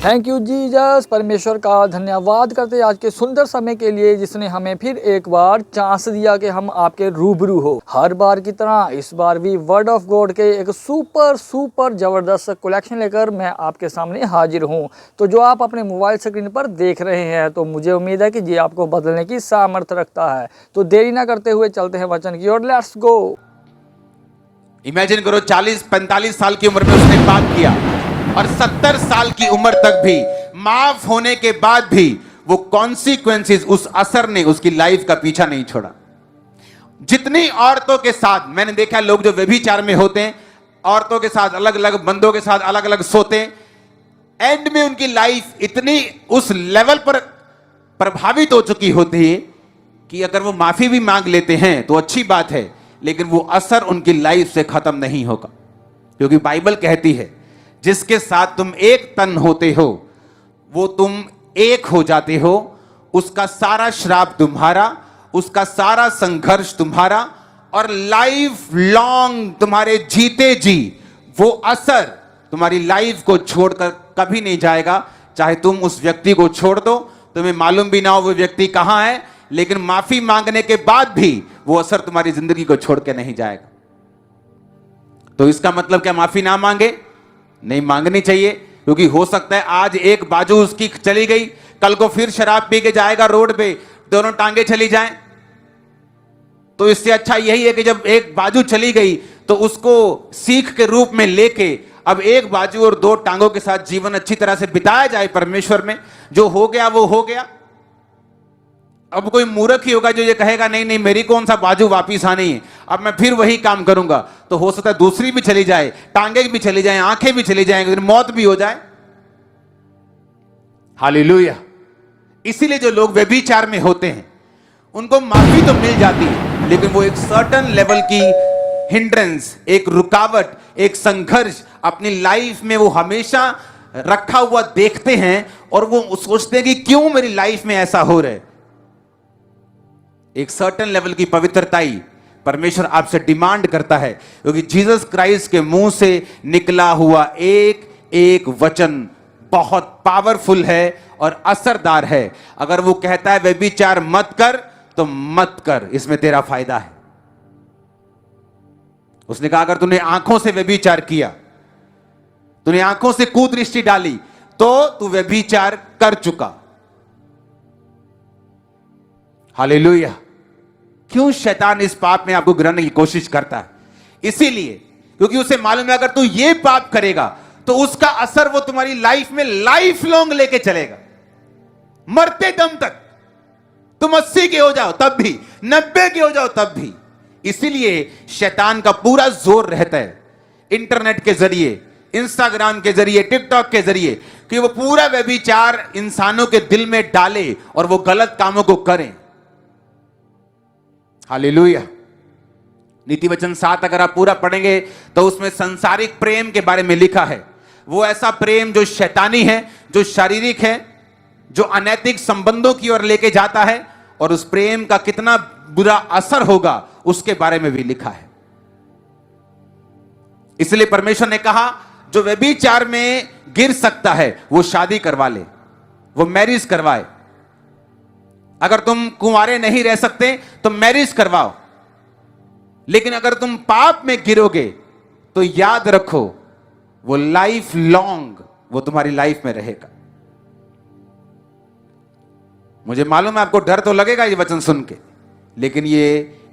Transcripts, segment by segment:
Thank you Jesus. परमेश्वर का धन्यवाद करते आज के सुंदर समय के लिए जिसने हमें फिर एक बार चांस दिया कि हम आपके रूबरू हो। हर बार की तरह इस बार भी वर्ड ऑफ गॉड के एक सुपर ज़बरदस्त कलेक्शन लेकर मैं आपके सामने हाजिर हूं। तो जो आप अपने मोबाइल स्क्रीन पर देख रहे हैं तो मुझे उम्मीद है कि ये आपको बदलने की सामर्थ्य रखता है। तो देरी ना करते हुए चलते हैं वचन की ओर। Let's go. इमेजिन करो 40-45 साल की उम्र में उसने पाप किया और 70 साल की उम्र तक भी माफ होने के बाद भी वो कॉन्सिक्वेंसेस, उस असर ने उसकी लाइफ का पीछा नहीं छोड़ा। जितनी औरतों के साथ मैंने देखा, लोग जो व्यभिचार में होते हैं, औरतों के साथ अलग अलग, बंदों के साथ अलग अलग सोते हैं, एंड में उनकी लाइफ इतनी उस लेवल पर प्रभावित हो चुकी होती है कि अगर वो माफी भी मांग लेते हैं तो अच्छी बात है, लेकिन वो असर उनकी लाइफ से खत्म नहीं होगा। क्योंकि बाइबल कहती है जिसके साथ तुम एक तन होते हो वो तुम एक हो जाते हो। उसका सारा श्राप तुम्हारा, उसका सारा संघर्ष तुम्हारा, और लाइफ लॉन्ग तुम्हारे जीते जी वो असर तुम्हारी लाइफ को छोड़कर कभी नहीं जाएगा। चाहे तुम उस व्यक्ति को छोड़ दो, तुम्हें मालूम भी ना हो वो व्यक्ति कहां है, लेकिन माफी मांगने के बाद भी वो असर तुम्हारी जिंदगी को छोड़ के नहीं जाएगा। तो इसका मतलब क्या माफी ना मांगे? नहीं मांगनी चाहिए, क्योंकि हो सकता है आज एक बाजू उसकी चली गई, कल को फिर शराब पी के जाएगा रोड पे, दोनों टांगे चली जाएं। तो इससे अच्छा यही है कि जब एक बाजू चली गई तो उसको सीख के रूप में लेके अब एक बाजू और दो टांगों के साथ जीवन अच्छी तरह से बिताया जाए परमेश्वर में। जो हो गया वो हो गया। अब कोई मूर्ख ही होगा जो ये कहेगा नहीं नहीं मेरी कौन सा बाजू वापिस आनी है, अब मैं फिर वही काम करूंगा। तो हो सकता है दूसरी भी चली जाए, टांगे भी चली जाए, आंखें भी चली जाएंगी, मौत भी हो जाए। हालेलुया। इसीलिए जो लोग व्यभिचार में होते हैं उनको माफी तो मिल जाती है, लेकिन वो एक सर्टेन लेवल की हिंड्रेंस, एक रुकावट, एक संघर्ष अपनी लाइफ में वो हमेशा रखा हुआ देखते हैं और वो सोचते हैं कि क्यों मेरी लाइफ में ऐसा हो रहा है। एक सर्टेन लेवल की पवित्रताई परमेश्वर आपसे डिमांड करता है, क्योंकि जीसस क्राइस्ट के मुंह से निकला हुआ एक एक वचन बहुत पावरफुल है और असरदार है। अगर वो कहता है व्यभिचार मत कर तो मत कर, इसमें तेरा फायदा है। उसने कहा अगर तूने आंखों से व्यभिचार किया, तूने आंखों से कुदृष्टि डाली, तो तू व्यभिचार कर चुका। हालेलुया। क्यों शैतान इस पाप में आपको गिराने की कोशिश करता है? इसीलिए क्योंकि उसे मालूम है अगर तू ये पाप करेगा तो उसका असर वो तुम्हारी लाइफ में लाइफ लॉन्ग लेके चलेगा, मरते दम तक। तुम 80 के हो जाओ तब भी, 90 के हो जाओ तब भी। इसीलिए शैतान का पूरा जोर रहता है इंटरनेट के जरिए, इंस्टाग्राम के जरिए, टिकटॉक के जरिए, कि वो पूरा व्यभिचार इंसानों के दिल में डाले और वो गलत कामों को करें। हालेलुया। नीति वचन 7 अगर आप पूरा पढ़ेंगे तो उसमें संसारिक प्रेम के बारे में लिखा है। वो ऐसा प्रेम जो शैतानी है, जो शारीरिक है, जो अनैतिक संबंधों की ओर लेके जाता है, और उस प्रेम का कितना बुरा असर होगा उसके बारे में भी लिखा है। इसलिए परमेश्वर ने कहा जो व्यभिचार में गिर सकता है वो शादी करवा ले, वो मैरिज करवाए। अगर तुम कुंवारे नहीं रह सकते तो मैरिज करवाओ, लेकिन अगर तुम पाप में गिरोगे तो याद रखो वो लाइफ लॉन्ग वो तुम्हारी लाइफ में रहेगा। मुझे मालूम है आपको डर तो लगेगा ये वचन सुन के, लेकिन ये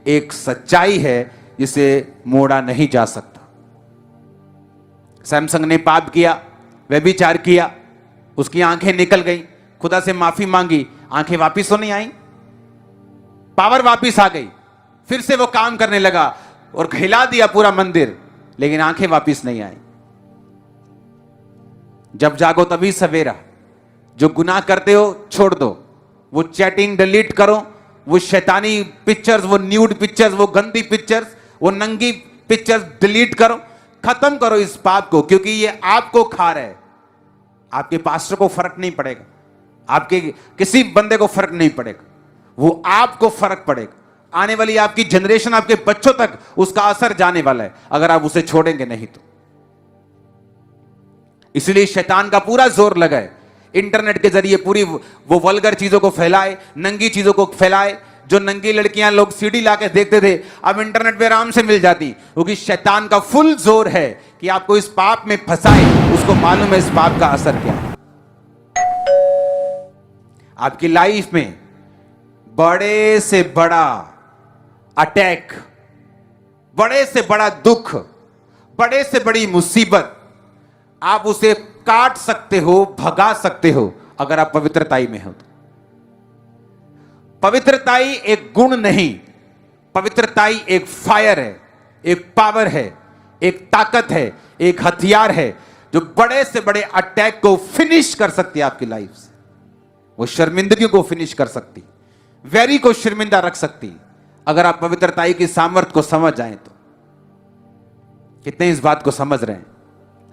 एक सच्चाई है जिसे मोड़ा नहीं जा सकता। सैमसंग ने पाप किया, व्यभिचार किया, उसकी आंखें निकल गई, खुदा से माफी मांगी, आंखें वापिस तो नहीं आई, पावर वापिस आ गई, फिर से वो काम करने लगा और हिला दिया पूरा मंदिर, लेकिन आंखें वापिस नहीं आई। जब जागो तभी सवेरा। जो गुनाह करते हो छोड़ दो, वो चैटिंग डिलीट करो, वो शैतानी पिक्चर्स, वो न्यूड पिक्चर्स, वो गंदी पिक्चर्स, वो नंगी पिक्चर्स डिलीट करो, खत्म करो इस पाप को, क्योंकि ये आपको खा रहा है। आपके पास्टर को फर्क नहीं पड़ेगा, आपके किसी बंदे को फर्क नहीं पड़ेगा, वो आपको फर्क पड़ेगा। आने वाली आपकी जनरेशन, आपके बच्चों तक उसका असर जाने वाला है अगर आप उसे छोड़ेंगे नहीं तो। इसलिए शैतान का पूरा जोर लगा है इंटरनेट के जरिए पूरी वो वल्गर चीजों को फैलाए, नंगी चीजों को फैलाए। जो नंगी लड़कियां लोग सीडी लाके देखते थे, अब इंटरनेट पे आराम से मिल जाती, क्योंकि शैतान का फुल जोर है कि आपको इस पाप में फंसाए। उसको मालूम है इस पाप का असर क्या है। आपकी लाइफ में बड़े से बड़ा अटैक, बड़े से बड़ा दुख, बड़े से बड़ी मुसीबत, आप उसे काट सकते हो, भगा सकते हो, अगर आप पवित्रताई में हो तो। पवित्रताई एक गुण नहीं, पवित्रताई एक फायर है, एक पावर है, एक ताकत है, एक हथियार है, जो बड़े से बड़े अटैक को फिनिश कर सकती है आपकी लाइफ से। वो शर्मिंदगी को फिनिश कर सकती, वैरी को शर्मिंदा रख सकती, अगर आप पवित्रताई की सामर्थ्य को समझ जाएं तो। कितने इस बात को समझ रहे हैं?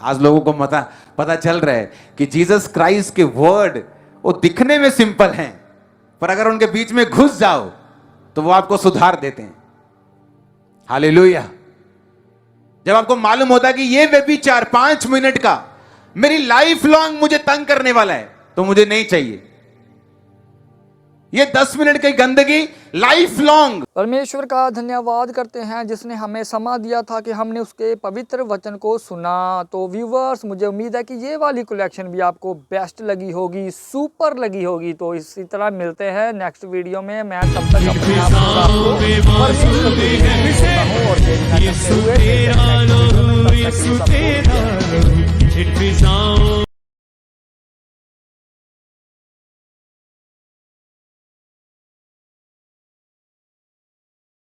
आज लोगों को पता चल रहा है कि जीसस क्राइस्ट के वर्ड वो दिखने में सिंपल हैं, पर अगर उनके बीच में घुस जाओ तो वो आपको सुधार देते हैं। हालेलुया। जब आपको मालूम होता है कि ये व्यभिचार 5 मिनट का मेरी लाइफ लॉन्ग मुझे तंग करने वाला है, तो मुझे नहीं चाहिए। ये 10 मिनट की गंदगी लाइफ लॉन्ग। परमेश्वर का धन्यवाद करते हैं जिसने हमें समय दिया था कि हमने उसके पवित्र वचन को सुना। तो व्यूवर्स, मुझे उम्मीद है कि ये वाली कलेक्शन भी आपको बेस्ट लगी होगी, सुपर लगी होगी। तो इसी तरह मिलते हैं नेक्स्ट वीडियो में। मैं तब तक अपने आप को परमेश्वर की स्तुति करता हूं और देरी न करते हुए